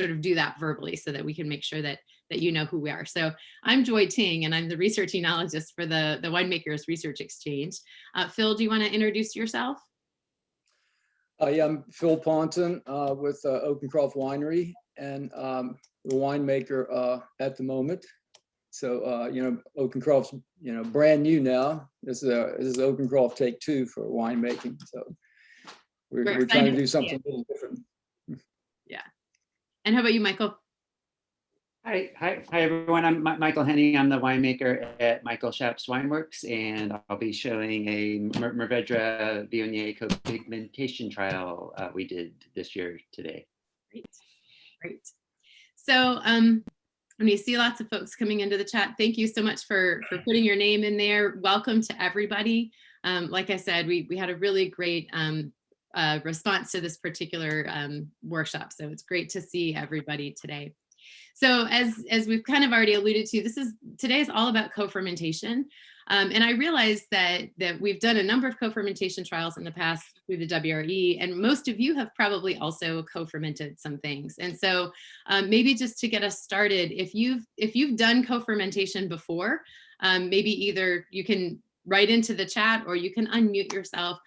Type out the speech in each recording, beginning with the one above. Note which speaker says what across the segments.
Speaker 1: sort of do that verbally so that we can make sure that you know who we are. So I'm Joy Ting, and I'm the research enologist for the Winemakers Research Exchange. Phil, do you want to introduce yourself?
Speaker 2: Yeah, I'm Phil Ponton with Oakencroft Winery, and the winemaker at the moment. So Oakencroft's brand new now. This is Oakencroft take 2 for winemaking. So we're trying to do something a little different.
Speaker 1: Yeah. And how about you, Michael?
Speaker 3: Hi everyone. I'm Michael Heny. I'm the winemaker at Michael Schaap's Wineworks, and I'll be showing a Morvedre Viognier Co-Fermentation trial we did this year today.
Speaker 1: Great. So we see lots of folks coming into the chat. Thank you so much for putting your name in there. Welcome to everybody. Like I said, we had a really great response to this particular workshop. So it's great to see everybody today. So as we've kind of already alluded to, today is all about co-fermentation. And I realize that we've done a number of co-fermentation trials in the past through the WRE, and most of you have probably also co-fermented some things. And so maybe just to get us started, if you've done co-fermentation before, maybe either you can write into the chat or you can unmute yourself.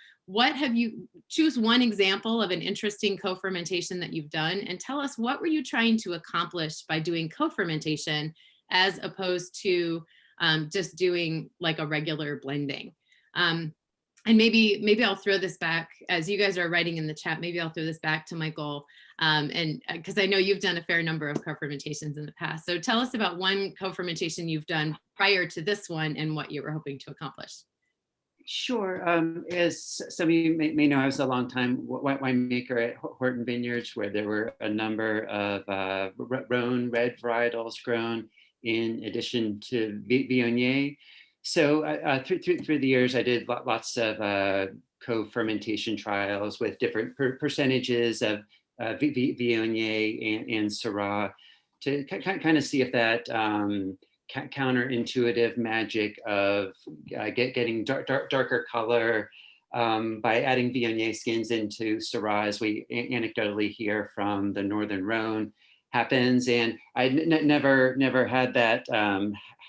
Speaker 1: Choose one example of an interesting co-fermentation that you've done and tell us what were you trying to accomplish by doing co-fermentation as opposed to just doing like a regular blending. And maybe I'll throw this back as you guys are writing in the chat. Maybe I'll throw this back to Michael, and because I know you've done a fair number of co-fermentations in the past. So tell us about one co-fermentation you've done prior to this one and what you were hoping to accomplish.
Speaker 3: Sure. As some of you may know, I was a long-time winemaker at Horton Vineyards, where there were a number of Rhone red varietals grown in addition to Viognier. So through the years, I did lots of co-fermentation trials with different percentages of Viognier and Syrah to kind of see if that counterintuitive magic of getting darker color by adding Viognier skins into Syrah, as we anecdotally hear from the Northern Rhone, happens. And I never had that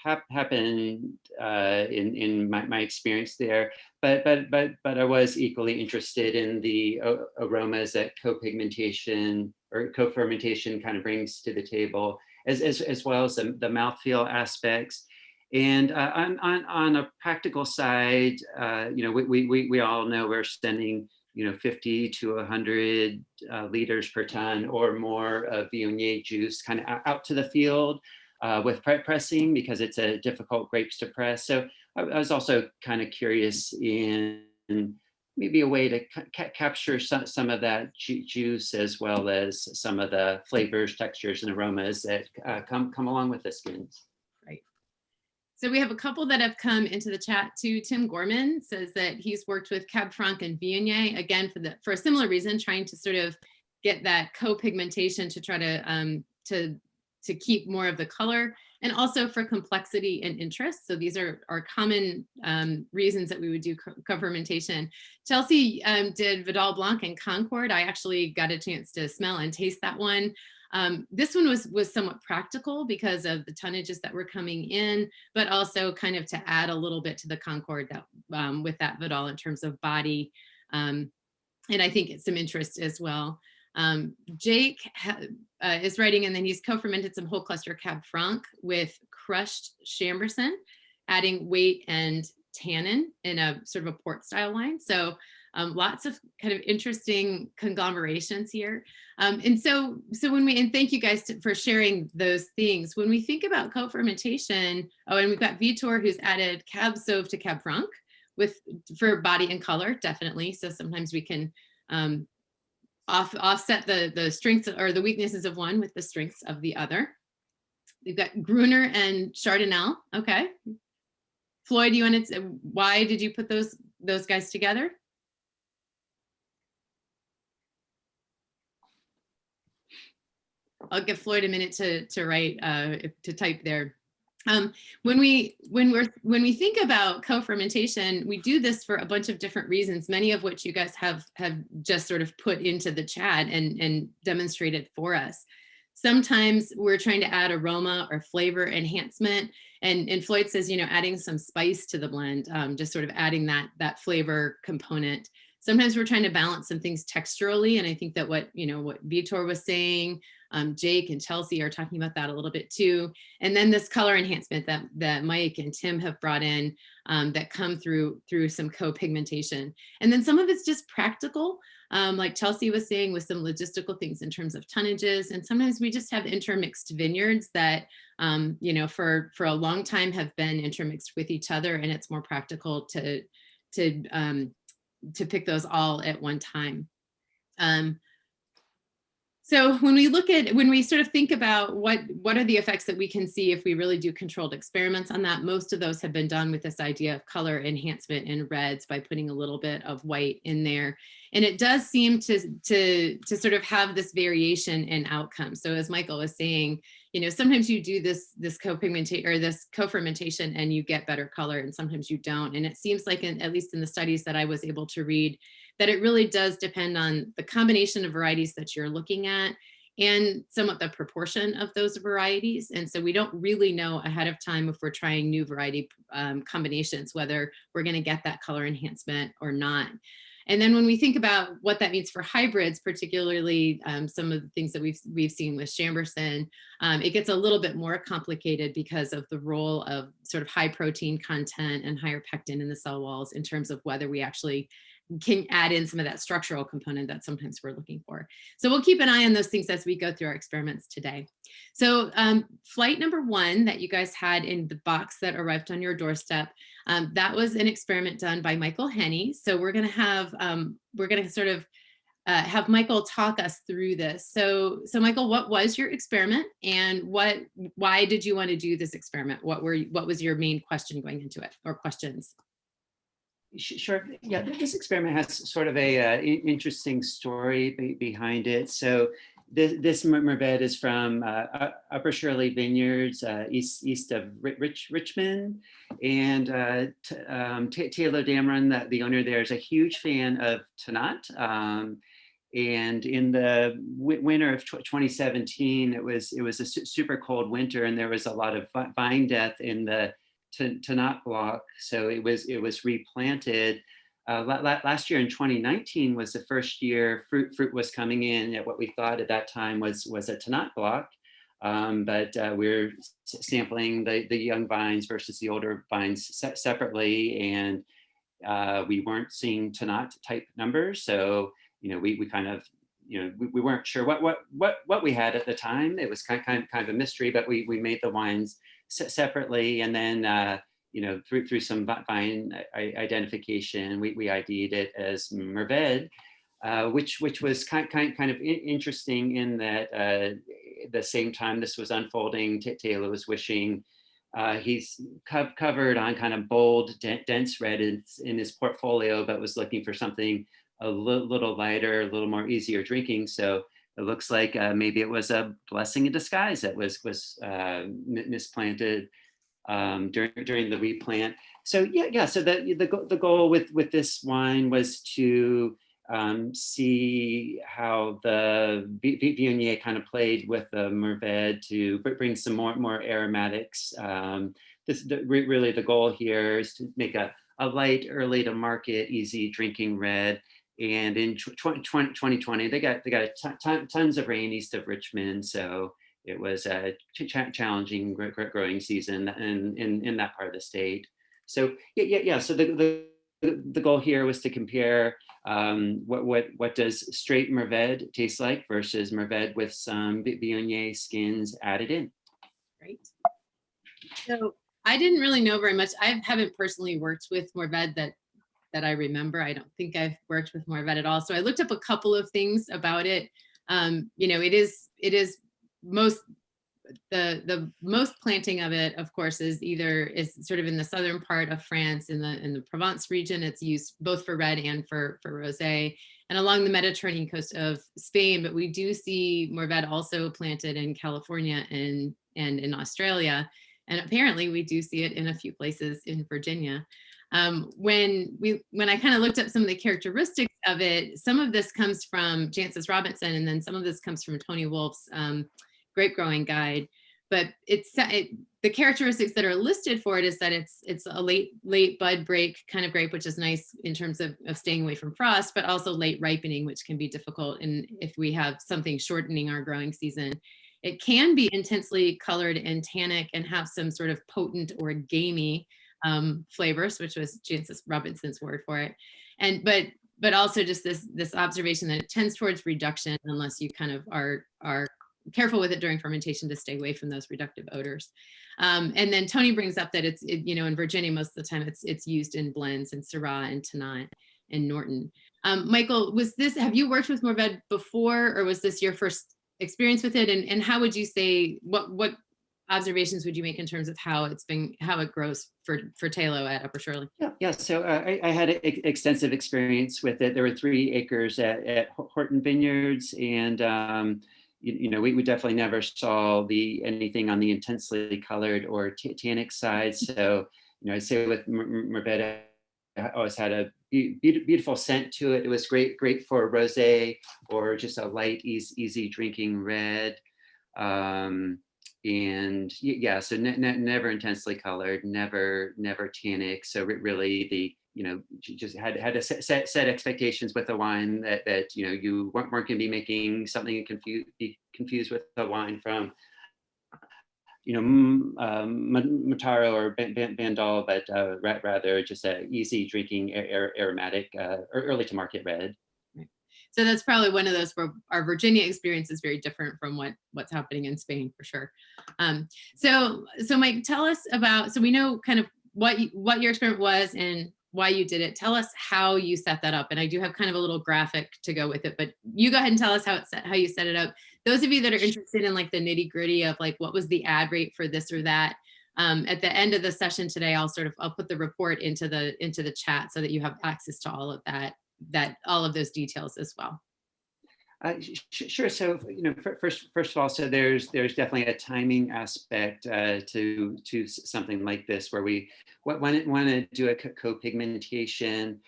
Speaker 3: happen in my experience there, but I was equally interested in the aromas that co-pigmentation or co-fermentation kind of brings to the table, as well as the mouthfeel aspects. And on a practical side, we all know we're spending 50 to 100 liters per ton or more of Viognier juice kind of out to the field with pressing, because it's a difficult grapes to press. So I was also kind of curious in maybe a way to capture some of that juice, as well as some of the flavors, textures, and aromas that come along with the skins.
Speaker 1: Right. So we have a couple that have come into the chat too. Tim Gorman says that he's worked with Cab Franc and Viognier, again, for a similar reason, trying to sort of get that co-pigmentation to try to keep more of the color, and also for complexity and interest. So these are common reasons that we would do co-fermentation. Chelsea did Vidal Blanc and Concord. I actually got a chance to smell and taste that one. This one was somewhat practical because of the tonnages that were coming in, but also kind of to add a little bit to the Concord that, with that Vidal in terms of body. And I think it's some interest as well. Jake is writing, and then he's co-fermented some whole cluster Cab Franc with crushed Chambourcin, adding weight and tannin in a sort of a port style wine. So lots of kind of interesting conglomerations here. And so and thank you guys for sharing those things. When we think about co-fermentation, and we've got Vitor who's added Cab Sauv to Cab Franc for body and color, definitely. So sometimes we can offset the strengths or the weaknesses of one with the strengths of the other. We've got Gruner and Chardonnay. Okay. Floyd, why did you put those guys together? I'll give Floyd a minute to write, to type there. When we think about co-fermentation, we do this for a bunch of different reasons, many of which you guys have just sort of put into the chat and demonstrated for us. Sometimes we're trying to add aroma or flavor enhancement. And Floyd says, adding some spice to the blend, just sort of adding that flavor component. Sometimes we're trying to balance some things texturally. And I think that what Vitor was saying, Jake and Chelsea are talking about that a little bit too. And then this color enhancement that Mike and Tim have brought in that come through some co-pigmentation. And then some of it's just practical, like Chelsea was saying, with some logistical things in terms of tonnages. And sometimes we just have intermixed vineyards that, for a long time have been intermixed with each other, and it's more practical to pick those all at one time. So when we sort of think about what are the effects that we can see if we really do controlled experiments on that, most of those have been done with this idea of color enhancement in reds by putting a little bit of white in there. And it does seem to sort of have this variation in outcomes. So as Michael was saying, sometimes you do this co-pigmentation or this co-fermentation and you get better color, and sometimes you don't. And it seems like, at least in the studies that I was able to read, that it really does depend on the combination of varieties that you're looking at and somewhat the proportion of those varieties. And so we don't really know ahead of time, if we're trying new variety combinations, whether we're going to get that color enhancement or not. And then when we think about what that means for hybrids, particularly some of the things that we've seen with Chambourcin, it gets a little bit more complicated because of the role of sort of high protein content and higher pectin in the cell walls, in terms of whether we actually can add in some of that structural component that sometimes we're looking for. So we'll keep an eye on those things as we go through our experiments today. So flight number 1 that you guys had in the box that arrived on your doorstep, that was an experiment done by Michael Heny. So we're going to have have Michael talk us through this. So Michael, what was your experiment, and why did you want to do this experiment? What was your main question going into it, or questions?
Speaker 3: Sure. Yeah, this experiment has sort of a interesting story behind it. So this Morvedre is from Upper Shirley Vineyards, east of Richmond, and Taylor Dameron, the owner there, is a huge fan of Tannat. And in the winter of 2017, it was a super cold winter, and there was a lot of vine death in the Tannat block, so it was replanted. Last year in 2019 was the first year fruit was coming in at what we thought at that time was a Tannat block, but we're sampling the young vines versus the older vines separately, and we weren't seeing Tannat type numbers. So we kind of we weren't sure what we had at the time. It was kind of a mystery, but we made the wines separately, and then through some vine identification, we ID'd it as Morvedre, which was kind of interesting in that the same time this was unfolding, Taylor was wishing he's covered on kind of bold, dense red in his portfolio, but was looking for something a little lighter, a little more easier drinking. So it looks like maybe it was a blessing in disguise that was misplanted during the replant. So so the goal with this wine was to see how the Viognier kind of played with the Morvedre to bring some more aromatics. Really the goal here is to make a light, early to market, easy drinking red. And in 2020, they got tons of rain east of Richmond, so it was a challenging growing season in that part of the state. So so the goal here was to compare what does straight Morvedre taste like versus Morvedre with some Viognier skins added in.
Speaker 1: Great. So I didn't really know very much. I haven't personally worked with Morvedre that I remember. I don't think I've worked with Morvedre at all. So I looked up a couple of things about it. It is the most planting of it, of course, is sort of in the southern part of France, in the Provence region. It's used both for red and for rosé, and along the Mediterranean coast of Spain. But we do see Morvedre also planted in California and in Australia, and apparently we do see it in a few places in Virginia. When I kind of looked up some of the characteristics of it, some of this comes from Jancis Robinson, and then some of this comes from Tony Wolf's grape growing guide, but the characteristics that are listed for it is that it's a late bud break kind of grape, which is nice in terms of staying away from frost, but also late ripening, which can be difficult. And if we have something shortening our growing season, it can be intensely colored and tannic and have some sort of potent or gamey flavors, which was Jancis Robinson's word for it. And but also just this observation that it tends towards reduction unless you kind of are careful with it during fermentation to stay away from those reductive odors. And then Tony brings up that in Virginia, most of the time it's used in blends in Syrah and Tannat and Norton. Michael, have you worked with Morvedre before, or was this your first experience with it? And how would you say, what observations would you make in terms of how it grows for Talo at Upper Shirley?
Speaker 3: Yeah. So I had extensive experience with it. There were 3 acres at Horton Vineyards, and we definitely never saw anything on the intensely colored or tannic side. So I'd say with Morvedre, I always had a beautiful scent to it. It was great for rosé or just a light, easy drinking red. And yeah, so never intensely colored, never tannic. So really just had to set expectations with a wine that you weren't going to be making something be confused with a wine from Mataro or Bandol, but rather just a easy drinking aromatic early to market red.
Speaker 1: So that's probably one of those where our Virginia experience is very different from what's happening in Spain, for sure. So Mike, tell us about, so we know kind of what your experiment was and why you did it. Tell us how you set that up. And I do have kind of a little graphic to go with it, but you go ahead and tell us how you set it up. Those of you that are interested in like the nitty gritty of like, what was the ad rate for this or that, at the end of the session today, I'll put the report into the chat so that you have access to all of that all of those details as well.
Speaker 3: Sure. So first of all, so there's definitely a timing aspect to something like this, where we want to do a co-pigmentation.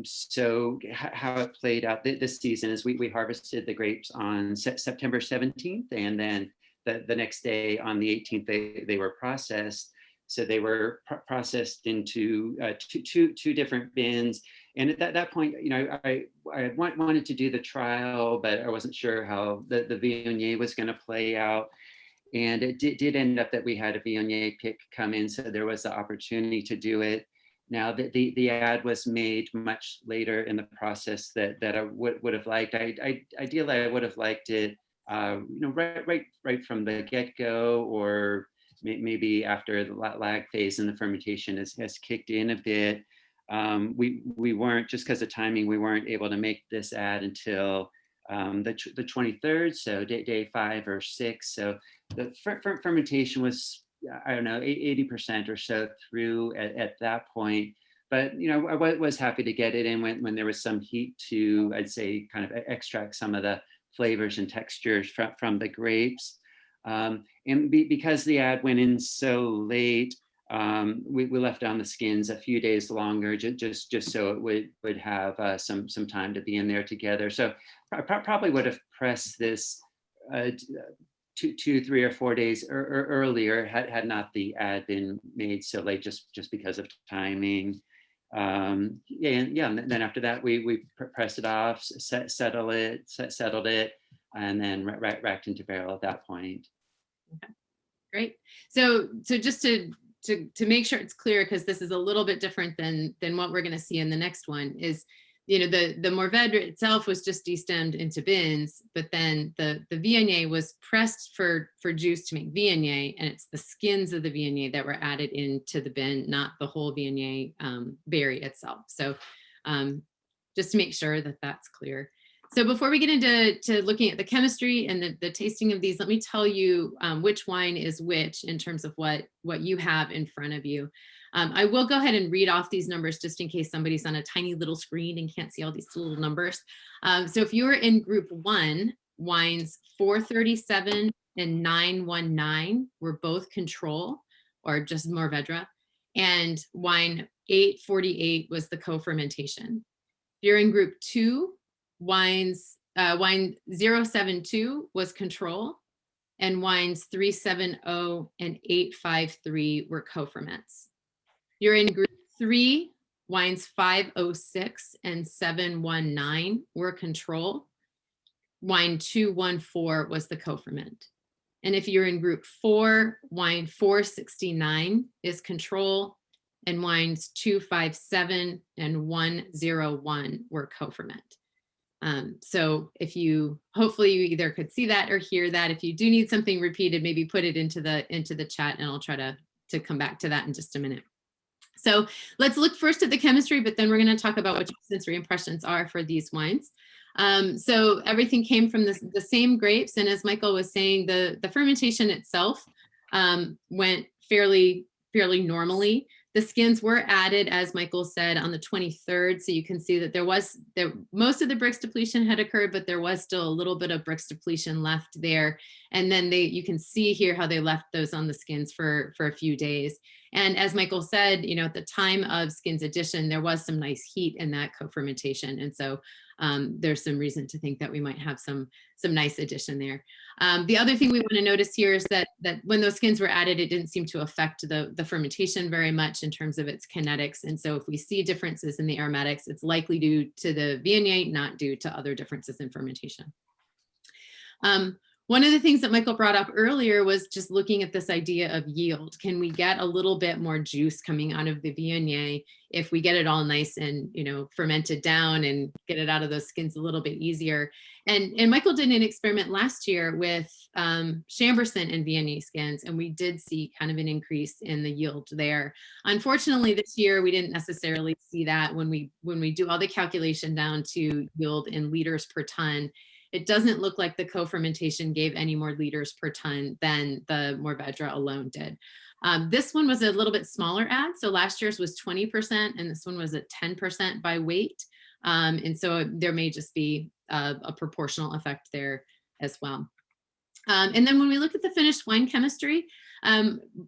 Speaker 3: So how it played out this season is we harvested the grapes on September 17th, and then the next day on the 18th they were processed. So they were processed into two different bins. And at that point, I wanted to do the trial, but I wasn't sure how the Viognier was going to play out. And it did end up that we had a Viognier pick come in, so there was the opportunity to do it. Now, the ad was made much later in the process that I would have liked. Ideally, I would have liked it, right from the get-go, or maybe after the lag phase in the fermentation has kicked in a bit. We weren't, just because of timing, we weren't able to make this ad until the 23rd, so day 5 or 6. So the fermentation was, I don't know, 80% or so through at that point. But I was happy to get it in when there was some heat to, I'd say, kind of extract some of the flavors and textures from the grapes. And because the ad went in so late, we left on the skins a few days longer, just so it would have some time to be in there together. So probably would have pressed this 2, 3, or 4 days earlier had not the ad been made so late, just because of timing. And then after that we pressed it off, settled it, and then racked into barrel at that point.
Speaker 1: Okay. Great. So just to make sure it's clear, because this is a little bit different than what we're going to see in the next one, is the Morvedre itself was just destemmed into bins, but then the Viognier was pressed for juice to make Viognier, and it's the skins of the Viognier that were added into the bin, not the whole Viognier berry itself. So just to make sure that that's clear. So before we get into looking at the chemistry and the tasting of these, let me tell you which wine is which in terms of what you have in front of you. I will go ahead and read off these numbers just in case somebody's on a tiny little screen and can't see all these little numbers. So if you're in group 1, wines 437 and 919 were both control, or just Morvedre, and wine 848 was the co-fermentation. If you're in group 2, wine 072 was control, and wines 370 and 853 were co-ferments. You're in group 3, wines 506 and 719 were control. Wine 214 was the co-ferment. And if you're in group 4, wine 469 is control, and wines 257 and 101 were co-ferment. So if you, hopefully you either could see that or hear that. If you do need something repeated, maybe put it into the chat, and I'll try to come back to that in just a minute. So let's look first at the chemistry, but then we're going to talk about what your sensory impressions are for these wines. So everything came from the same grapes, and as Michael was saying, the fermentation itself went fairly normally. The skins were added, as Michael said, on the 23rd. So you can see that most of the Brix depletion had occurred, but there was still a little bit of Brix depletion left there. And then you can see here how they left those on the skins for a few days. And as Michael said, at the time of skins addition, there was some nice heat in that co-fermentation. And so there's some reason to think that we might have some nice addition there. The other thing we want to notice here is that when those skins were added, it didn't seem to affect the fermentation very much in terms of its kinetics. And so if we see differences in the aromatics, it's likely due to the Viognier, not due to other differences in fermentation. One of the things that Michael brought up earlier was just looking at this idea of yield. Can we get a little bit more juice coming out of the Viognier if we get it all nice and fermented down and get it out of those skins a little bit easier? And Michael did an experiment last year with Chambourcin and Viognier skins, and we did see kind of an increase in the yield there. Unfortunately, this year we didn't necessarily see that when we do all the calculation down to yield in liters per ton. It doesn't look like the co-fermentation gave any more liters per ton than the Morvedre alone did. This one was a little bit smaller add. So last year's was 20%, and this one was at 10% by weight. And so there may just be a proportional effect there as well. And then when we look at the finished wine chemistry,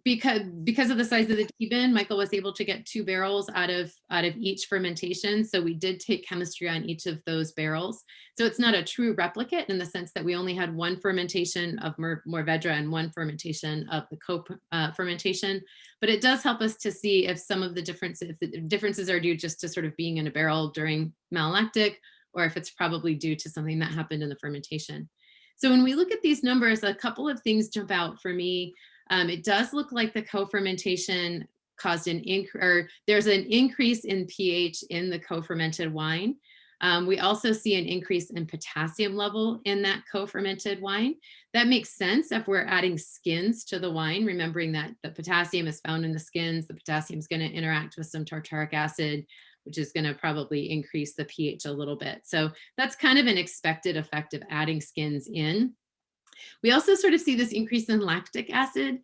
Speaker 1: because of the size of the tea bin, Michael was able to get 2 barrels out of each fermentation. So we did take chemistry on each of those barrels. So it's not a true replicate in the sense that we only had 1 fermentation of Morvedre and 1 fermentation of the co-fermentation, but it does help us to see if some of the differences are due just to sort of being in a barrel during malolactic, or if it's probably due to something that happened in the fermentation. So when we look at these numbers, a couple of things jump out for me. It does look like the co-fermentation caused there's an increase in pH in the co-fermented wine. We also see an increase in potassium level in that co-fermented wine. That makes sense if we're adding skins to the wine, remembering that the potassium is found in the skins. The potassium is going to interact with some tartaric acid, which is going to probably increase the pH a little bit. So that's kind of an expected effect of adding skins in. We also sort of see this increase in lactic acid.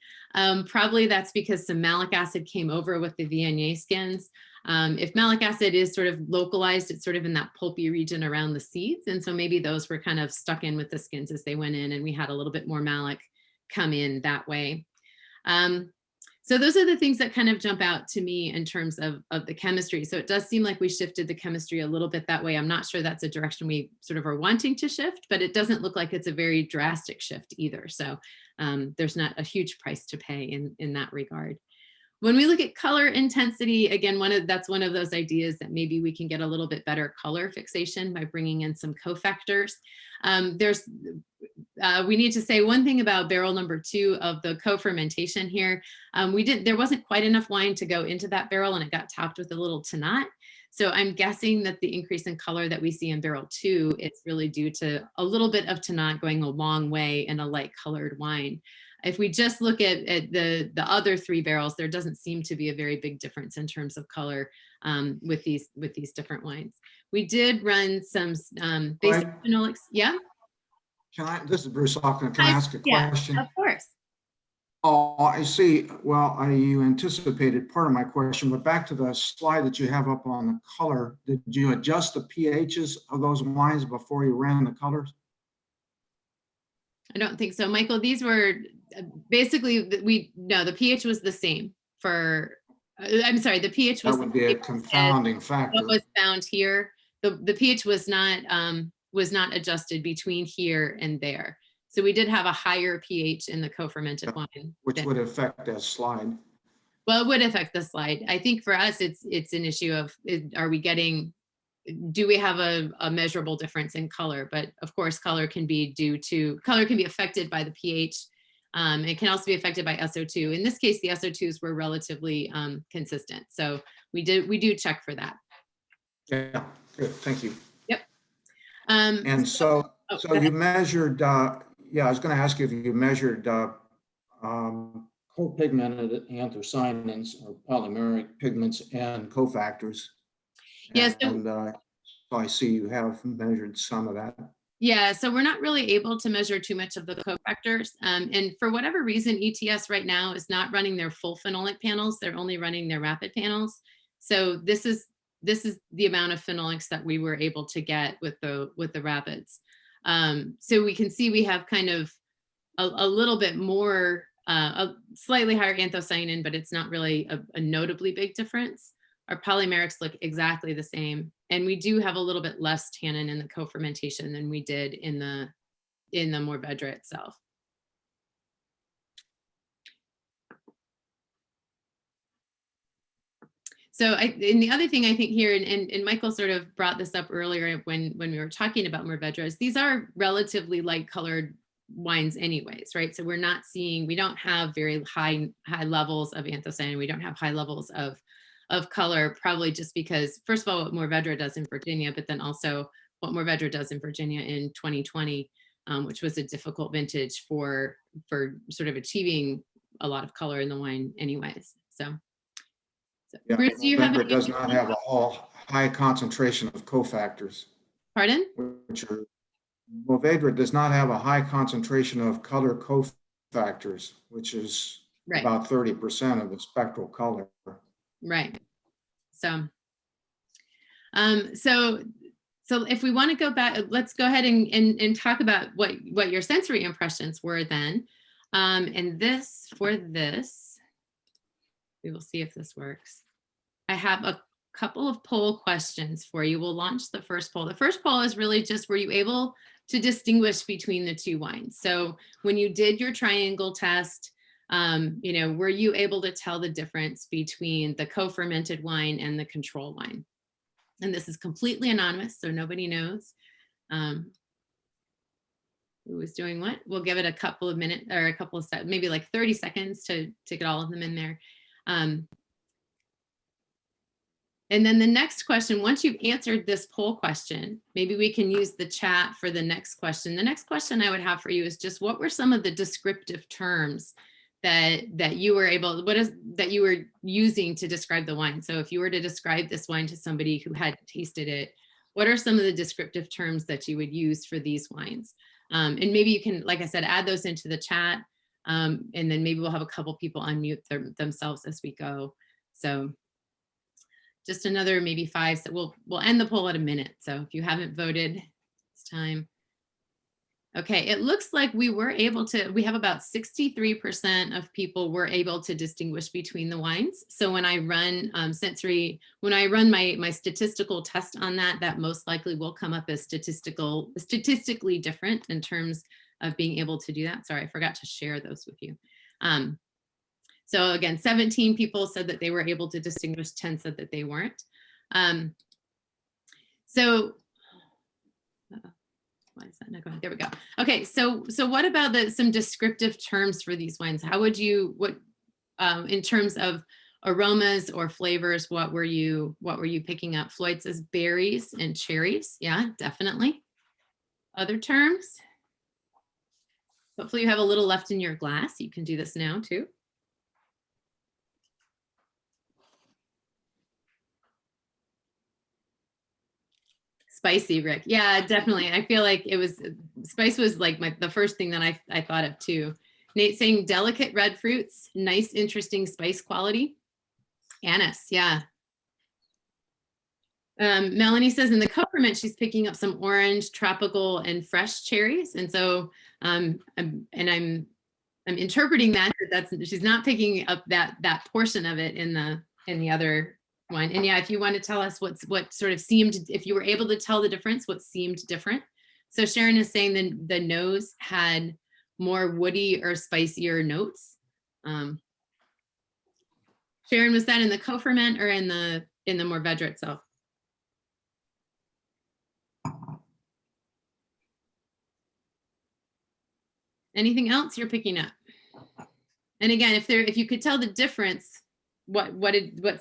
Speaker 1: Probably that's because some malic acid came over with the Viognier skins. If malic acid is sort of localized, it's sort of in that pulpy region around the seeds. And so maybe those were kind of stuck in with the skins as they went in, and we had a little bit more malic come in that way. So those are the things that kind of jump out to me in terms of the chemistry. So it does seem like we shifted the chemistry a little bit that way. I'm not sure that's a direction we sort of are wanting to shift, but it doesn't look like it's a very drastic shift either. So there's not a huge price to pay in that regard. When we look at color intensity, again, that's one of those ideas that maybe we can get a little bit better color fixation by bringing in some cofactors. We need to say one thing about barrel number 2 of the co-fermentation here. There wasn't quite enough wine to go into that barrel, and it got topped with a little tannat. So I'm guessing that the increase in color that we see in barrel 2, it's really due to a little bit of tannat going a long way in a light colored wine. If we just look at the other 3 barrels, there doesn't seem to be a very big difference in terms of color with these different wines. We did run some basic phenolics. Yeah.
Speaker 4: This is Bruce Hawkins. Can I ask a question?
Speaker 1: Yeah, of course.
Speaker 4: Oh, I see. Well, you anticipated part of my question, but back to the slide that you have up on the color, did you adjust the pHs of those wines before you ran the colors?
Speaker 1: I don't think so, Michael. These were basically, the pH was the same for, I'm sorry, the pH was—
Speaker 4: That would be a confounding factor.
Speaker 1: What was found here, the pH was not adjusted between here and there. So we did have a higher pH in the co-fermented wine.
Speaker 4: Which would affect that slide.
Speaker 1: Well, it would affect the slide. I think for us, it's an issue of, do we have a measurable difference in color? But of course, color can be affected by the pH. It can also be affected by SO2. In this case, the SO2s were relatively consistent. So we do check for that.
Speaker 4: Yeah, good, thank you.
Speaker 1: Yep.
Speaker 4: And so you measured, I was going to ask you if you measured co-pigmented anthocyanins or polymeric pigments and cofactors.
Speaker 1: Yes.
Speaker 4: And so I see you have measured some of that.
Speaker 1: Yeah, so we're not really able to measure too much of the cofactors. And for whatever reason, ETS right now is not running their full phenolic panels. They're only running their rapid panels. So this is the amount of phenolics that we were able to get with the rapids. So we can see we have kind of a little bit more, a slightly higher anthocyanin, but it's not really a notably big difference. Our polymerics look exactly the same. And we do have a little bit less tannin in the co-fermentation than we did in the Morvedre itself. So and the other thing I think here, and Michael sort of brought this up earlier when we were talking about Morvedres, these are relatively light colored wines anyways, right? So we don't have very high levels of anthocyanin. We don't have high levels of color, probably just because, first of all, what Morvedre does in Virginia, but then also what Morvedre does in Virginia in 2020, which was a difficult vintage for sort of achieving a lot of color in the wine anyways. So
Speaker 4: yeah,
Speaker 1: Bruce, do you have
Speaker 4: it does not have a high concentration of cofactors.
Speaker 1: Pardon?
Speaker 4: Morvedre does not have a high concentration of color cofactors, which is
Speaker 1: right.
Speaker 4: About 30% of the spectral color.
Speaker 1: Right. So if we want to go back, let's go ahead and talk about what your sensory impressions were then. And for this, we will see if this works. I have a couple of poll questions for you. We'll launch the first poll. The first poll is really just, were you able to distinguish between the two wines? So when you did your triangle test, were you able to tell the difference between the co-fermented wine and the control wine? And this is completely anonymous, so nobody knows who is doing what. We'll give it a couple of minutes or a couple of seconds, maybe like 30 seconds to get all of them in there. And then the next question, once you've answered this poll question, maybe we can use the chat for the next question. The next question I would have for you is just, what were some of the descriptive terms that you were using to describe the wine? So if you were to describe this wine to somebody who had tasted it, what are some of the descriptive terms that you would use for these wines? And maybe you can, like I said, add those into the chat. And then maybe we'll have a couple people unmute themselves as we go. So just another maybe 5. So we'll end the poll at a minute. So if you haven't voted, it's time. Okay, it looks like we have about 63% of people were able to distinguish between the wines. So when I run my statistical test on that most likely will come up as statistically different in terms of being able to do that. Sorry, I forgot to share those with you. So again, 17 people said that they were able to distinguish, 10 said that they weren't. Why is that not going? There we go. Okay, so what about some descriptive terms for these wines? How would you, in terms of aromas or flavors, what were you picking up? Floyd says berries and cherries. Yeah, definitely. Other terms? Hopefully you have a little left in your glass. You can do this now too. Spicy, Rick. Yeah, definitely. I feel like spice was like the first thing that I thought of too. Nate saying delicate red fruits, nice, interesting spice quality. Anise, yeah. Melanie says in the co-ferment, she's picking up some orange, tropical, and fresh cherries. And so, I'm interpreting that she's not picking up that portion of it in the other wine. And yeah, if you want to tell us what sort of seemed, if you were able to tell the difference, what seemed different So Sharon is saying the nose had more woody or spicier notes. Sharon, was that in the co-ferment or in the Morvedre itself? Anything else you're picking up? And again, if you could tell the difference, what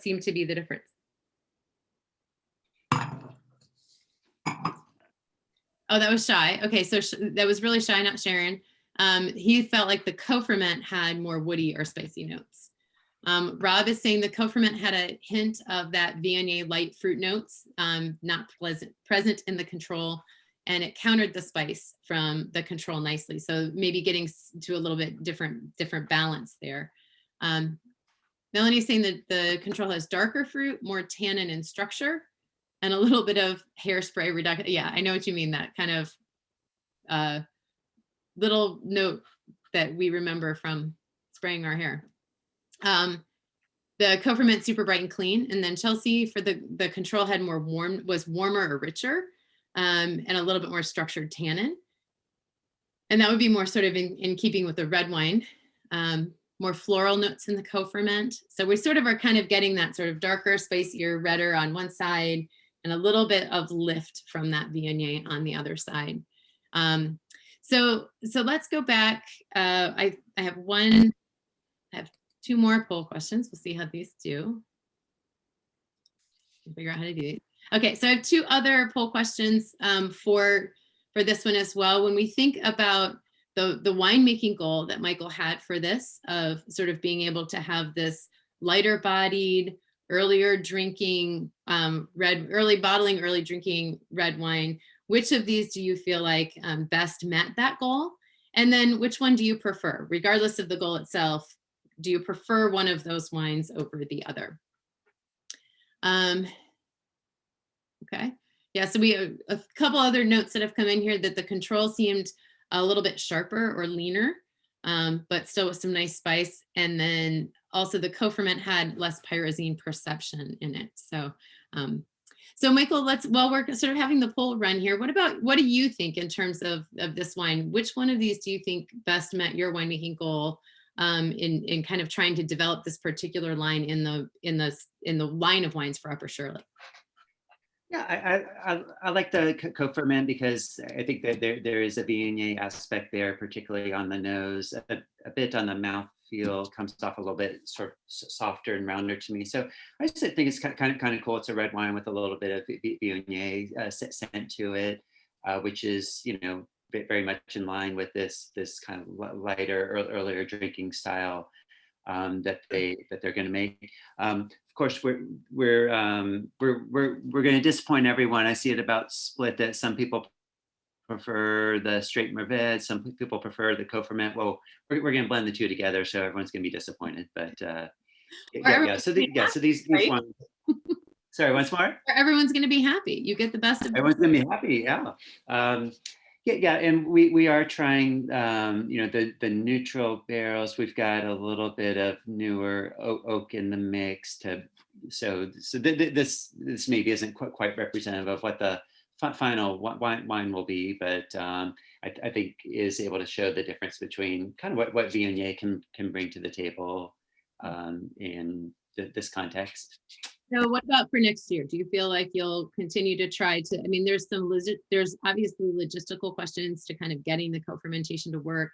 Speaker 1: seemed to be the difference? Oh, that was Shy. Okay, so that was really Shy, not Sharon. He felt like the co-ferment had more woody or spicy notes. Rob is saying the co-ferment had a hint of that Viognier light fruit notes, not present in the control, and it countered the spice from the control nicely. So maybe getting to a little bit different balance there. Melanie's saying that the control has darker fruit, more tannin and structure, and a little bit of hairspray reduction. Yeah, I know what you mean, that kind of little note that we remember from spraying our hair. The co-ferment super bright and clean, and then Chelsea for the control had was warmer or richer, and a little bit more structured tannin. And that would be more sort of in keeping with the red wine. More floral notes in the co-ferment. So we sort of are kind of getting that sort of darker, spicier, redder on one side, and a little bit of lift from that Viognier on the other side. So let's go back. I have two more poll questions. We'll see how these do. Figure out how to do these. Okay, so I have two other poll questions for this one as well. When we think about the winemaking goal that Michael had for this, of sort of being able to have this lighter bodied, earlier drinking, early bottling, early drinking red wine, which of these do you feel like best met that goal? And then which one do you prefer? Regardless of the goal itself, do you prefer one of those wines over the other? Okay, yeah, so we have a couple other notes that have come in here, that the control seemed a little bit sharper or leaner, but still with some nice spice. And then also the co-ferment had less pyrazine perception in it. So, so Michael, while we're sort of having the poll run here, what do you think in terms of this wine? Which one of these do you think best met your winemaking goal in kind of trying to develop this particular line in the line of wines for Upper Shirley?
Speaker 3: Yeah, I like the co-ferment because I think that there is a Viognier aspect there, particularly on the nose, a bit on the mouth feel, comes off a little bit sort of softer and rounder to me. So I just think it's kind of cool. It's a red wine with a little bit of Viognier scent to it, which is, you know, very much in line with this kind of lighter, earlier drinking style that they're going to make. Of course, we're going to disappoint everyone. I see it about split, that some people prefer the straight Morvedre, some people prefer the co-ferment. Well, we're going to blend the two together, so everyone's going to be disappointed. But yeah. So these
Speaker 1: right?
Speaker 3: ones. Sorry, once more.
Speaker 1: Everyone's going to be happy. You get the best of.
Speaker 3: Everyone's going to be happy. Yeah. Yeah, and we are trying, you know, the neutral barrels. We've got a little bit of newer oak in the mix. So this maybe isn't quite representative of what the final wine will be, but I think is able to show the difference between kind of what Viognier can bring to the table in this context.
Speaker 1: So what about for next year? Do you feel like you'll continue to try to, I mean, there's obviously logistical questions to kind of getting the co-fermentation to work.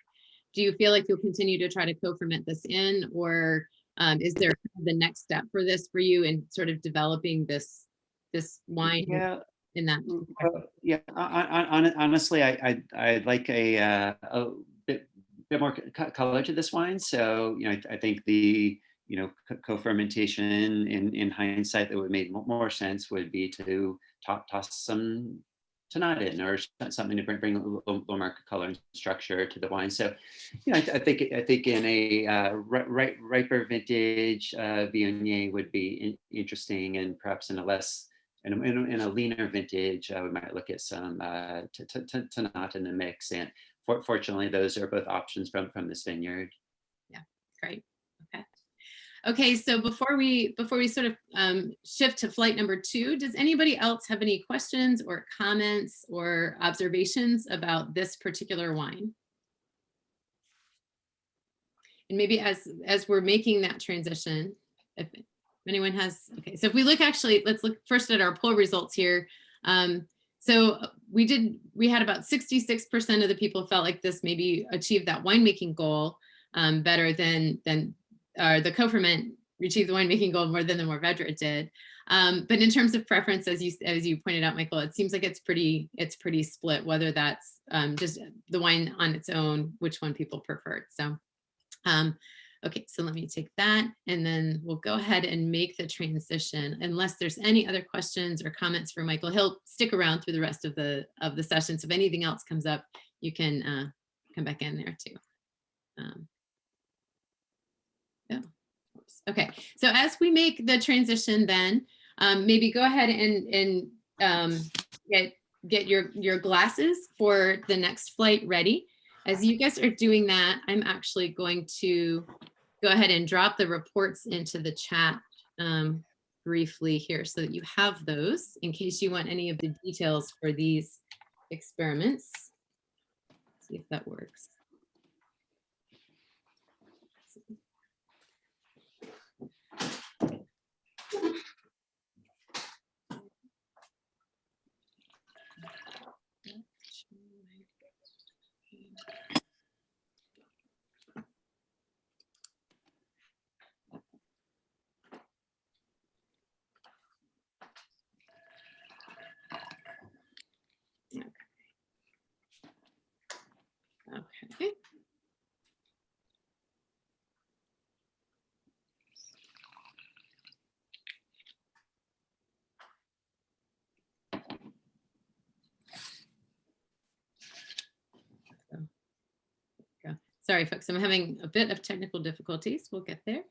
Speaker 1: Do you feel like you'll continue to try to co-ferment this in, or is there the next step for this for you in sort of developing this wine?
Speaker 3: Yeah.
Speaker 1: In that?
Speaker 3: Yeah, honestly, I like a bit more color to this wine. So, you know, I think the co-fermentation in hindsight, that would make more sense would be to toss some tannat in, or something to bring a little more color and structure to the wine. So, you know, I think in a riper vintage, Viognier would be interesting, and perhaps in a leaner vintage, we might look at some tannat in the mix. And fortunately, those are both options from this vineyard.
Speaker 1: Yeah, great. Okay. Okay, so before we sort of shift to flight number 2, does anybody else have any questions or comments or observations about this particular wine? And maybe as we're making that transition, if anyone has, okay, so if we look let's look first at our poll results here. So we had about 66% of the people felt like this maybe achieved that winemaking goal better than the co-ferment achieved the winemaking goal more than the Morvedre did. But in terms of preference, as you pointed out, Michael, it seems like it's pretty split, whether that's just the wine on its own, which one people preferred. So, okay, so let me take that, and then we'll go ahead and make the transition. Unless there's any other questions or comments for Michael, he'll stick around through the rest of the session. So if anything else comes up, you can come back in there too. Yeah. Okay, so as we make the transition, then maybe go ahead and get your glasses for the next flight ready. As you guys are doing that, I'm actually going to go ahead and drop the reports into the chat briefly here so that you have those in case you want any of the details for these experiments. Let's see if that works. Okay. Sorry, folks, I'm having a bit of technical difficulties. We'll get there. Let's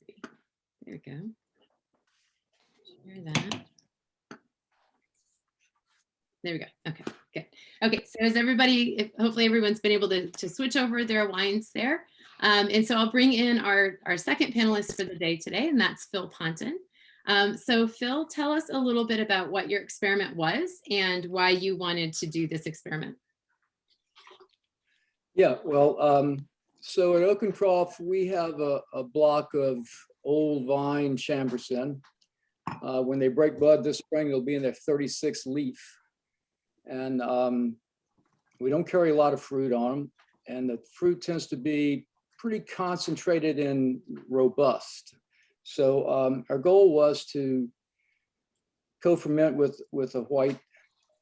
Speaker 1: see. There we go. Share that. There we go. Okay, good. Okay, so as everybody, hopefully everyone's been able to switch over their wines there. And so I'll bring in our second panelist for the day today, and that's Phil Patton. So Phil, tell us a little bit about what your experiment was and why you wanted to do this experiment.
Speaker 2: Yeah, well, so at Oakencroft, we have a block of old vine Chambourcin. When they break bud this spring, they'll be in their 36th leaf. And we don't carry a lot of fruit on them. And the fruit tends to be pretty concentrated and robust. So our goal was to co-ferment with a white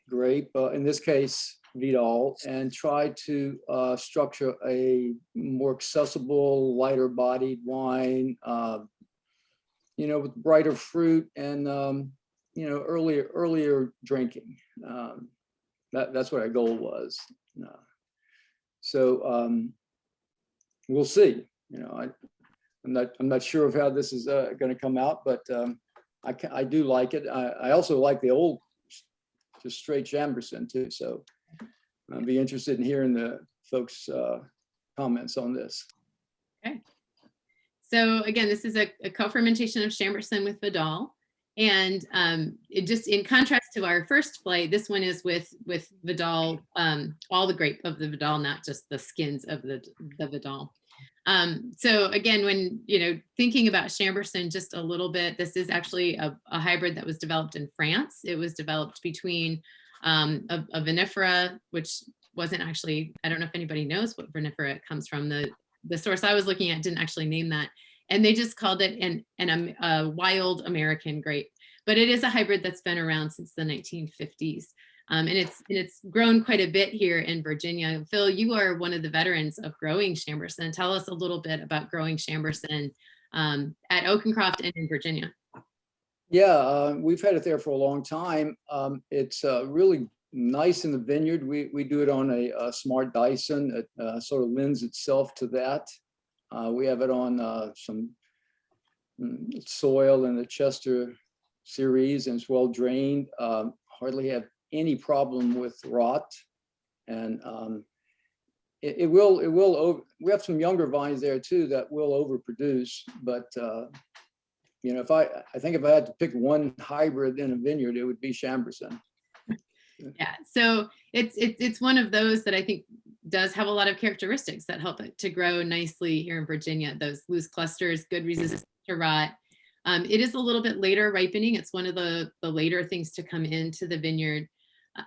Speaker 2: grape, in this case, Vidal, and try to structure a more accessible, lighter bodied wine, with brighter fruit and, earlier drinking. That's what our goal was. So we'll see. I'm not sure of how this is going to come out, but I do like it. I also like the old, just straight Chambourcin too. So I'd be interested in hearing the folks' comments on this.
Speaker 1: Okay. So again, this is a co-fermentation of Chambourcin with Vidal. And it just, in contrast to our first flight, this one is with Vidal, all the grape of the Vidal, not just the skins of the Vidal. So again, when, thinking about Chambourcin just a little bit, this is actually a hybrid that was developed in France. It was developed between a vinifera, which wasn't actually, I don't know if anybody knows what vinifera it comes from. The source I was looking at didn't actually name that. And they just called it a wild American grape. But it is a hybrid that's been around since the 1950s. And it's grown quite a bit here in Virginia. Phil, you are one of the veterans of growing Chambourcin. Tell us a little bit about growing Chambourcin at Oakencroft and in Virginia.
Speaker 2: Yeah, we've had it there for a long time. It's really nice in the vineyard. We do it on a smart Dyson. It sort of lends itself to that. We have it on some soil in the Chester series, and it's well drained. Hardly have any problem with rot. And it will, we have some younger vines there too that will overproduce, but you know, I think if I had to pick one hybrid in a vineyard, it would be Chambourcin.
Speaker 1: Yeah, so it's one of those that I think does have a lot of characteristics that help it to grow nicely here in Virginia. Those loose clusters, good resistance to rot. It is a little bit later ripening. It's one of the later things to come into the vineyard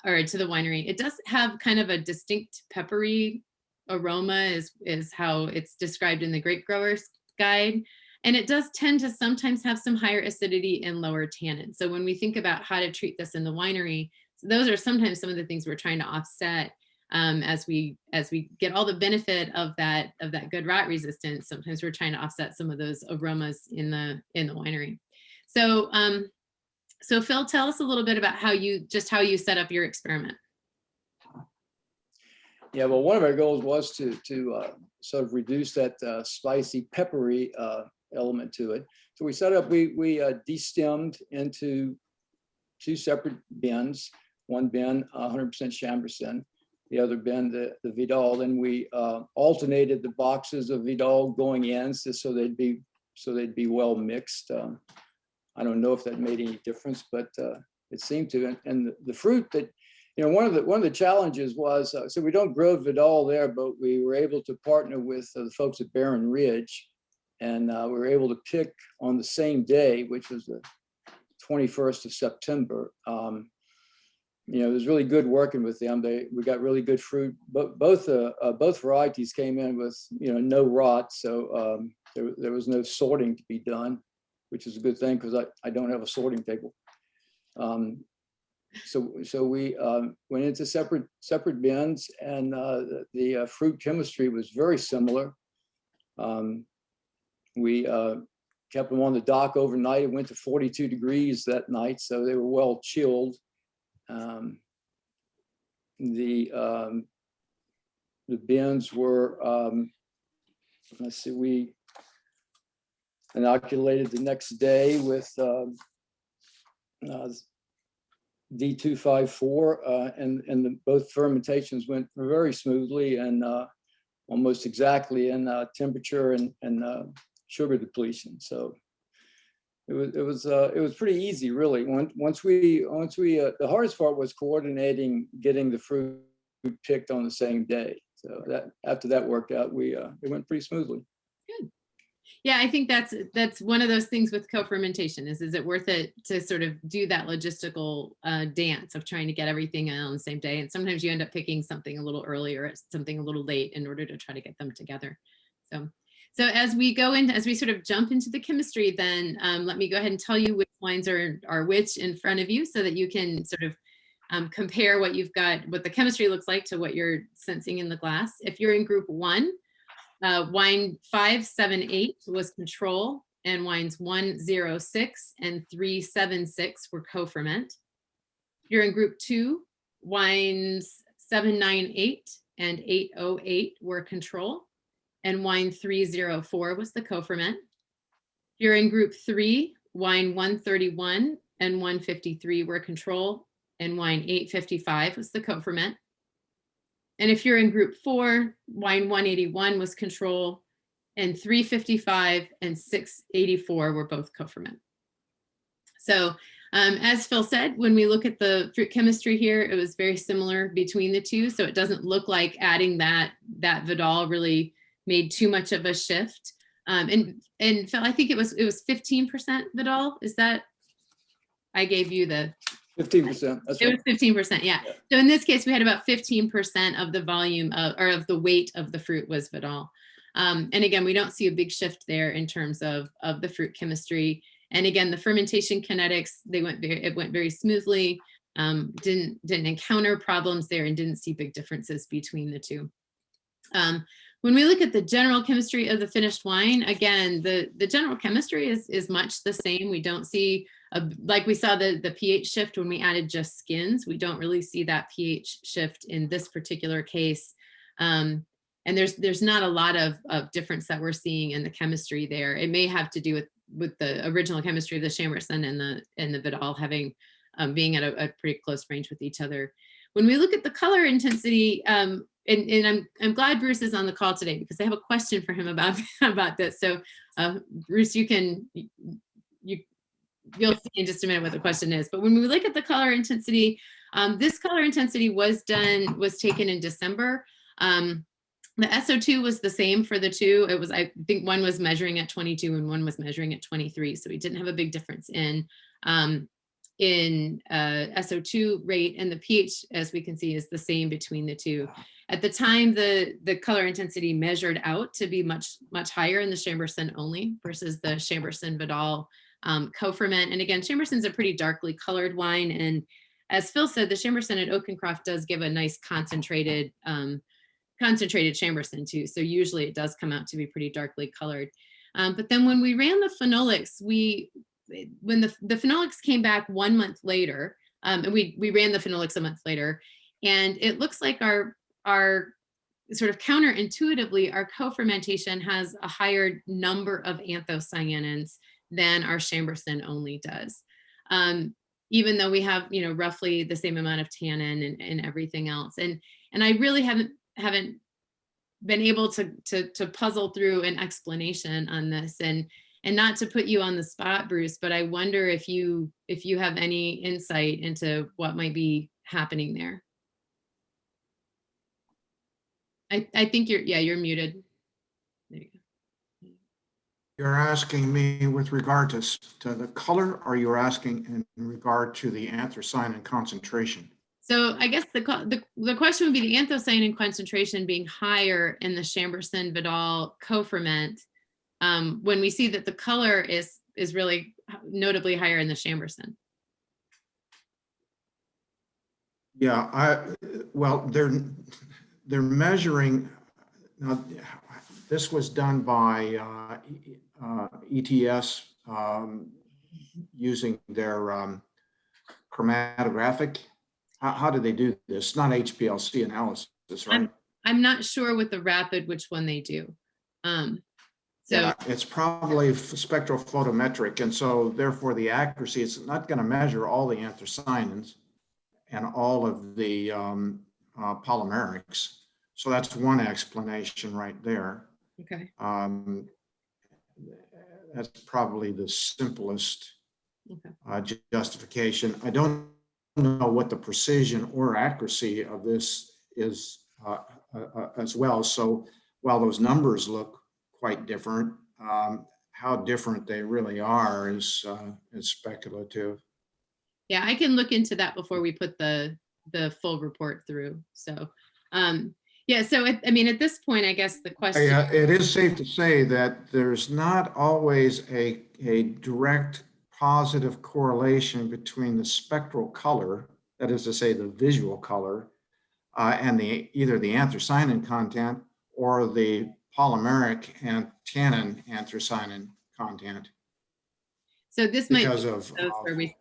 Speaker 1: or to the winery. It does have kind of a distinct peppery aroma is how it's described in the Grape Growers Guide. And it does tend to sometimes have some higher acidity and lower tannin. So when we think about how to treat this in the winery, those are sometimes some of the things we're trying to offset as we get all the benefit of that good rot resistance. Sometimes we're trying to offset some of those aromas in the winery. So so Phil, tell us a little bit about how you set up your experiment.
Speaker 2: Yeah, well, one of our goals was to sort of reduce that spicy, peppery element to it. So we set up, we destemmed into 2 separate bins. One bin 100% Chambourcin, the other bin the Vidal. Then we alternated the boxes of Vidal going in so they'd be well mixed. I don't know if that made any difference, but it seemed to. And the fruit that, you know, one of the challenges was, so we don't grow Vidal there, but we were able to partner with the folks at Barren Ridge, and we were able to pick on the same day, which was the 21st of September. You know, it was really good working with them. We got really good fruit. But both varieties came in with, you know, no rot, so there was no sorting to be done, which is a good thing because I don't have a sorting table. So we went into separate bins, and the fruit chemistry was very similar. We kept them on the dock overnight. It went to 42 degrees that night, so they were well chilled. The bins were, let's see, we inoculated the next day with D254, and both fermentations went very smoothly and almost exactly in temperature and sugar depletion. So it was pretty easy, really. Once we the hardest part was coordinating getting the fruit picked on the same day. So that after that worked out, it went pretty smoothly.
Speaker 1: Good. Yeah, I think that's one of those things with co-fermentation is it worth it to sort of do that logistical dance of trying to get everything on the same day. And sometimes you end up picking something a little earlier, something a little late in order to try to get them together. So as we sort of jump into the chemistry, then let me go ahead and tell you which wines are which in front of you so that you can sort of compare what you've got, what the chemistry looks like to what you're sensing in the glass. If you're in group 1, wine 578 was control, and wines 106 and 376 were co-ferment. If you're in group 2, wines 798 and 808 were control, and wine 304 was the co-ferment. If you're in group 3, wine 131 and 153 were control, and wine 855 was the co-ferment. And if you're in group 4, wine 181 was control, and 355 and 684 were both co-ferment. So as Phil said, when we look at the fruit chemistry here, it was very similar between the two. So it doesn't look like adding that Vidal really made too much of a shift. And Phil, I think it was 15% Vidal. Is that, I gave you the
Speaker 2: 15%. That's
Speaker 1: it
Speaker 2: right.
Speaker 1: was 15%, yeah. So in this case, we had about 15% of the volume of the weight of the fruit was Vidal. And again, we don't see a big shift there in terms of the fruit chemistry. And again, the fermentation kinetics, it went very smoothly. Didn't encounter problems there and didn't see big differences between the two. When we look at the general chemistry of the finished wine, again, the general chemistry is much the same. We don't see, like we saw the pH shift when we added just skins. We don't really see that pH shift in this particular case. And there's not a lot of difference that we're seeing in the chemistry there. It may have to do with the original chemistry of the Chambourcin and the Vidal having being at a pretty close range with each other. When we look at the color intensity, and I'm glad Bruce is on the call today because I have a question for him about about this. So Bruce, you'll see in just a minute what the question is. But when we look at the color intensity, this color intensity was taken in December. The SO2 was the same for the two. It was, I think one was measuring at 22 and one was measuring at 23. So we didn't have a big difference in SO2 rate, and the pH, as we can see, is the same between the two. At the time, the color intensity measured out to be much higher in the Chambourcin only versus the Chambourcin Vidal co-ferment. And again, Chambourcin's a pretty darkly colored wine, and as Phil said, the Chambourcin at Oakencroft does give a nice concentrated Chambourcin too. So usually it does come out to be pretty darkly colored. But then when we ran the phenolics, when the phenolics came back 1 month later, and we ran the phenolics a month later, and it looks like our sort of counterintuitively, our co-fermentation has a higher number of anthocyanins than our Chambourcin only does. Even though we have, roughly the same amount of tannin and everything else. And I really haven't been able to puzzle through an explanation on this, and not to put you on the spot, Bruce, but I wonder if you have any insight into what might be happening there. I think you're muted. There you go.
Speaker 4: You're asking me with regard to the color, or you're asking in regard to the anthocyanin concentration?
Speaker 1: So I guess the question would be the anthocyanin concentration being higher in the Chambourcin Vidal co-ferment, when we see that the color is really notably higher in the Chambourcin.
Speaker 4: Yeah, well, they're measuring. Now, this was done by ETS using their chromatographic. How do they do this? Not HPLC analysis, right?
Speaker 1: I'm not sure with the rapid which one they do. So
Speaker 4: yeah, it's probably spectrophotometric, and so therefore the accuracy, it's not going to measure all the anthocyanins and all of the polymerics. So that's one explanation right there.
Speaker 1: Okay.
Speaker 4: That's probably the simplest justification. I don't know what the precision or accuracy of this is as well. So while those numbers look quite different, how different they really are is speculative.
Speaker 1: Yeah, I can look into that before we put the full report through. So yeah, so I mean, at this point, I guess the question.
Speaker 4: It is safe to say that there's not always a direct positive correlation between the spectral color, that is to say the visual color, and either the anthocyanin content or the polymeric and tannin anthocyanin content.
Speaker 1: So this might
Speaker 4: because
Speaker 1: be
Speaker 4: of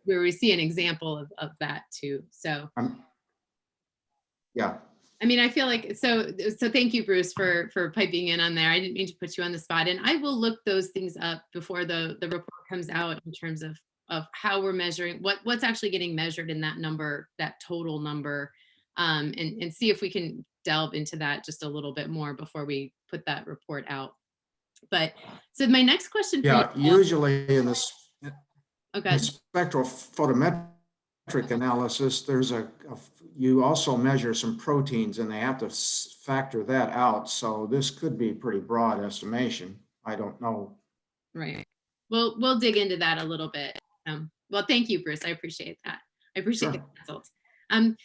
Speaker 1: where we see an example of that too. So
Speaker 4: yeah.
Speaker 1: I mean, I feel like, so thank you, Bruce, for piping in on there. I didn't mean to put you on the spot, and I will look those things up before the report comes out in terms of how we're measuring, what's actually getting measured in that number, that total number, and see if we can delve into that just a little bit more before we put that report out. But so my next question for
Speaker 4: yeah,
Speaker 1: you,
Speaker 4: usually in the
Speaker 1: okay,
Speaker 4: spectral photometric analysis, there's you also measure some proteins, and they have to factor that out. So this could be pretty broad estimation. I don't know.
Speaker 1: Right. Well, we'll dig into that a little bit. Well, thank you, Bruce. I appreciate that. I appreciate the results.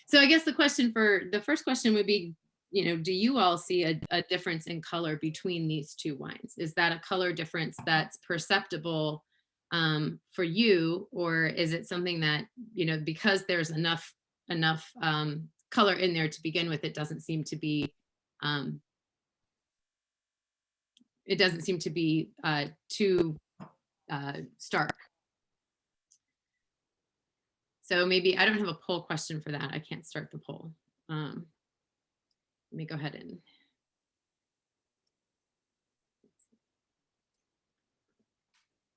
Speaker 1: So I guess the first question would be, do you all see a difference in color between these two wines? Is that a color difference that's perceptible for you, or is it something that, because there's enough color in there to begin with, it doesn't seem to be too stark? So maybe I don't have a poll question for that. I can't start the poll. Let me go ahead and.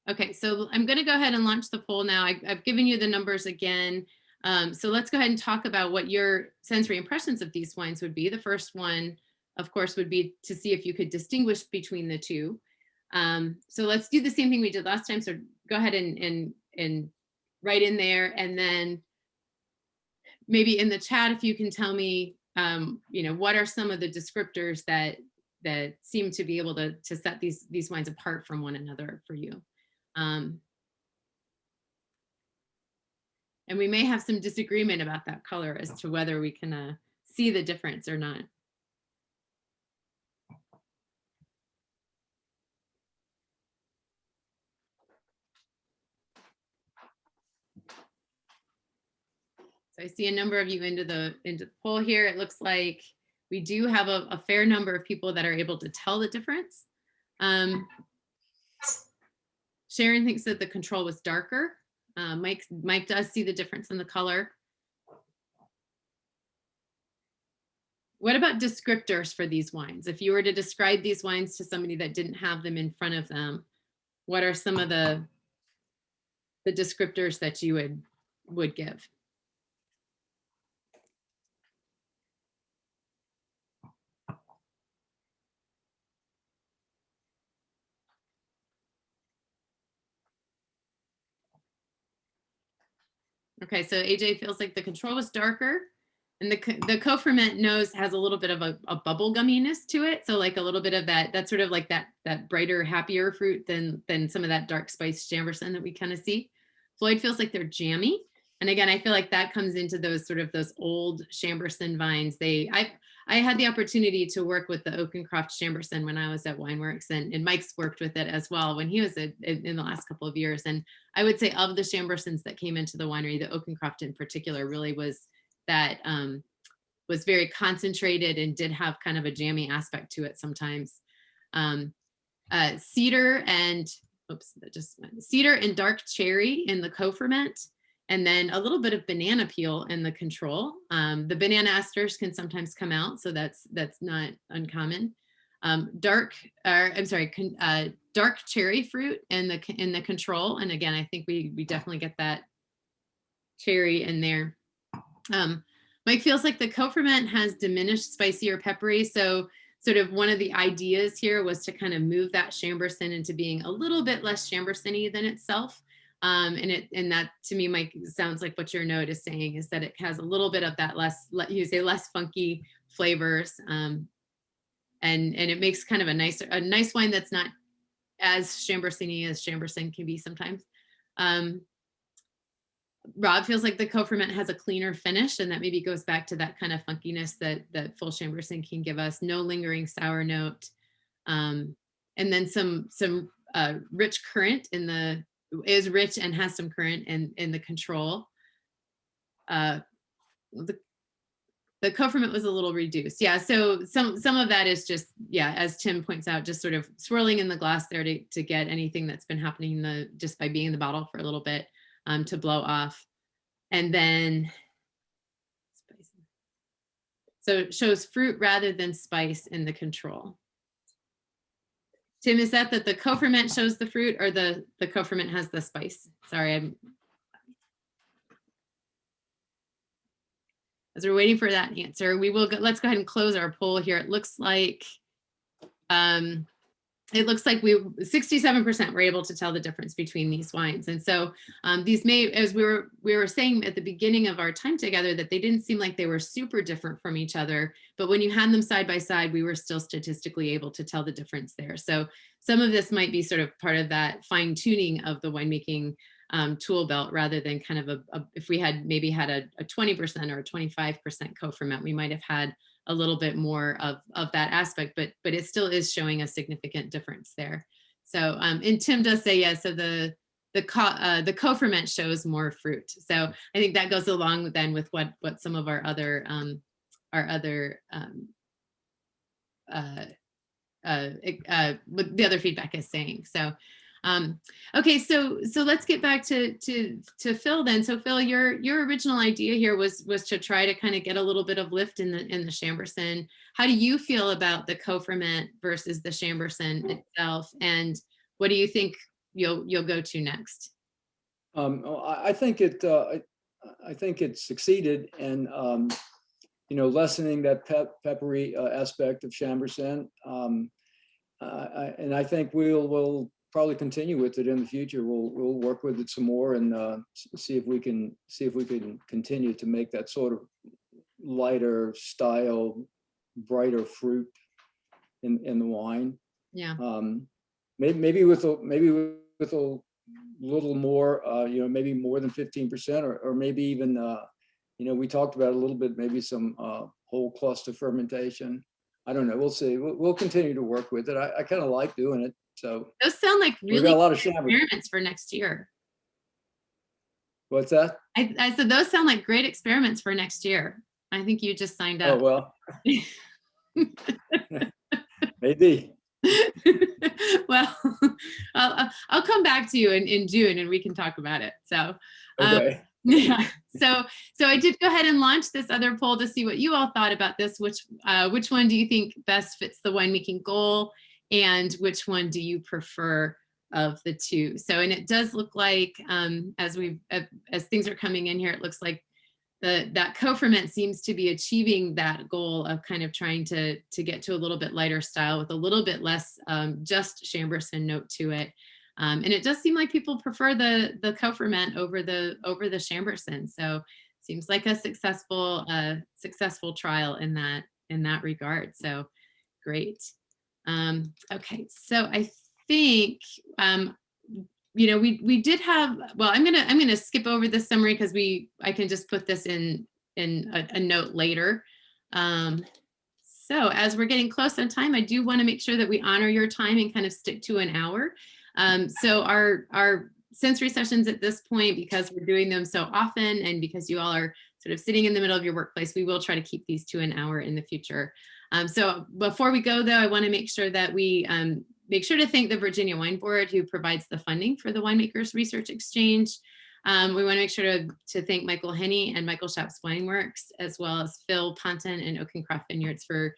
Speaker 1: Okay, so I'm going to go ahead and launch the poll now. I've given you the numbers again. So let's go ahead and talk about what your sensory impressions of these wines would be. The first one, of course, would be to see if you could distinguish between the two. So let's do the same thing we did last time. So go ahead and write in there, and then maybe in the chat, if you can tell me, what are some of the descriptors that seem to be able to set these wines apart from one another for you. And we may have some disagreement about that color as to whether we can see the difference or not. So I see a number of you into the poll here. It looks like we do have a fair number of people that are able to tell the difference. Sharon thinks that the control was darker. Mike does see the difference in the color. What about descriptors for these wines? If you were to describe these wines to somebody that didn't have them in front of them, what are some of the descriptors that you would give? Okay, so AJ feels like the control was darker, and the co-ferment nose has a little bit of a bubble gumminess to it. So like a little bit of that's sort of like that brighter, happier fruit than some of that dark spice Chambourcin that we kind of see. Floyd feels like they're jammy. And again, I feel like that comes into those old Chambourcin vines. I had the opportunity to work with the Oakencroft Chambourcin when I was at Wineworks, and Mike's worked with it as well when he was in the last couple of years. And I would say of the Chambourcins that came into the winery, the Oakencroft in particular really was very concentrated and did have kind of a jammy aspect to it sometimes. Cedar and dark cherry in the co-ferment, and then a little bit of banana peel in the control. The banana esters can sometimes come out, so that's not uncommon. Dark cherry fruit in the control, and again, I think we definitely get that cherry in there. Mike feels like the co-ferment has diminished spicy or peppery, so sort of one of the ideas here was to kind of move that Chambourcin into being a little bit less Chambourcin-y than itself. And that to me, Mike, sounds like what your note is saying is that it has a little bit of that less funky flavors, and it makes kind of a nice wine that's not as Chambourcin-y as Chambourcin can be sometimes. Rob feels like the co-ferment has a cleaner finish, and that maybe goes back to that kind of funkiness that full Chambourcin can give us. No lingering sour note, and then some rich currant is rich and has some currant in the control. The co-ferment was a little reduced. Yeah, so some of that is just, as Tim points out, just sort of swirling in the glass there to get anything that's been happening just by being in the bottle for a little bit to blow off. And then, so it shows fruit rather than spice in the control. Tim, is that the co-ferment shows the fruit, or the co-ferment has the spice? Sorry, as we're waiting for that answer, let's go ahead and close our poll here. It looks like 67% were able to tell the difference between these wines. And so these as we were saying at the beginning of our time together, that they didn't seem like they were super different from each other, but when you had them side by side, we were still statistically able to tell the difference there. So some of this might be sort of part of that fine tuning of the winemaking tool belt, rather than kind of if we had maybe had a 20% or a 25% co-ferment, we might have had a little bit more of that aspect, but it still is showing a significant difference there. So, and Tim does say, yes, so the co-ferment shows more fruit. So I think that goes along then with what some of our other what the other feedback is saying. So, okay, so let's get back to Phil then. So Phil, your original idea here was to try to kind of get a little bit of lift in the Chambourcin. How do you feel about the co-ferment versus the Chambourcin itself, and what do you think you'll go to next?
Speaker 2: I think I think it succeeded in, you know, lessening that peppery aspect of Chambourcin. And I think we'll probably continue with it in the future. We'll work with it some more and see if we can continue to make that sort of lighter style, brighter fruit in the wine.
Speaker 1: Yeah.
Speaker 2: Maybe with a little more, you know, maybe more than 15%, or maybe even, you know, we talked about a little bit, maybe some whole cluster fermentation. I don't know. We'll see. We'll continue to work with it. I kind of like doing it. So
Speaker 1: Those sound like
Speaker 2: we
Speaker 1: really
Speaker 2: got a lot of
Speaker 1: great
Speaker 2: Chambourcin.
Speaker 1: experiments for next year.
Speaker 2: What's that?
Speaker 1: I said those sound like great experiments for next year. I think you just signed
Speaker 2: Oh,
Speaker 1: up.
Speaker 2: well, maybe.
Speaker 1: Well, I'll come back to you in June and we can talk about it. So,
Speaker 2: Okay.
Speaker 1: yeah. So I did go ahead and launch this other poll to see what you all thought about this. Which one do you think best fits the winemaking goal, and which one do you prefer of the two? So, and it does look like as things are coming in here, it looks like that co-ferment seems to be achieving that goal of kind of trying to get to a little bit lighter style with a little bit less just Chambourcin note to it. And it does seem like people prefer the co-ferment over the Chambourcin. So seems like a successful trial in that regard. So great. Okay, so I think you know, we did have, well, I'm gonna skip over this summary because I can just put this in a note later. So as we're getting close on time, I do want to make sure that we honor your time and kind of stick to an hour. So our sensory sessions at this point, because we're doing them so often and because you all are sort of sitting in the middle of your workplace, we will try to keep these to an hour in the future. So before we go though, I want to make sure that we make sure to thank the Virginia Wine Board, who provides the funding for the Winemakers Research Exchange. We want to make sure to thank Michael Heny and Michael Schaap's Wineworks, as well as Phil Patton and Oakencroft Vineyards for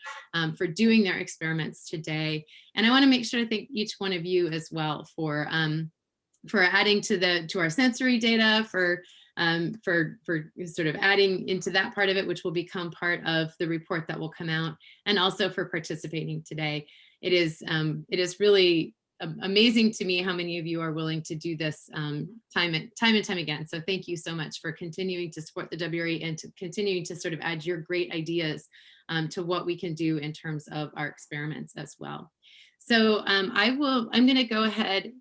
Speaker 1: doing their experiments today. And I want to make sure to thank each one of you as well for adding to our sensory data, for sort of adding into that part of it, which will become part of the report that will come out, and also for participating today. It is really amazing to me how many of you are willing to do this time and time again. So thank you so much for continuing to support the WRE and to continuing to sort of add your great ideas to what we can do in terms of our experiments as well. So I'm going to go ahead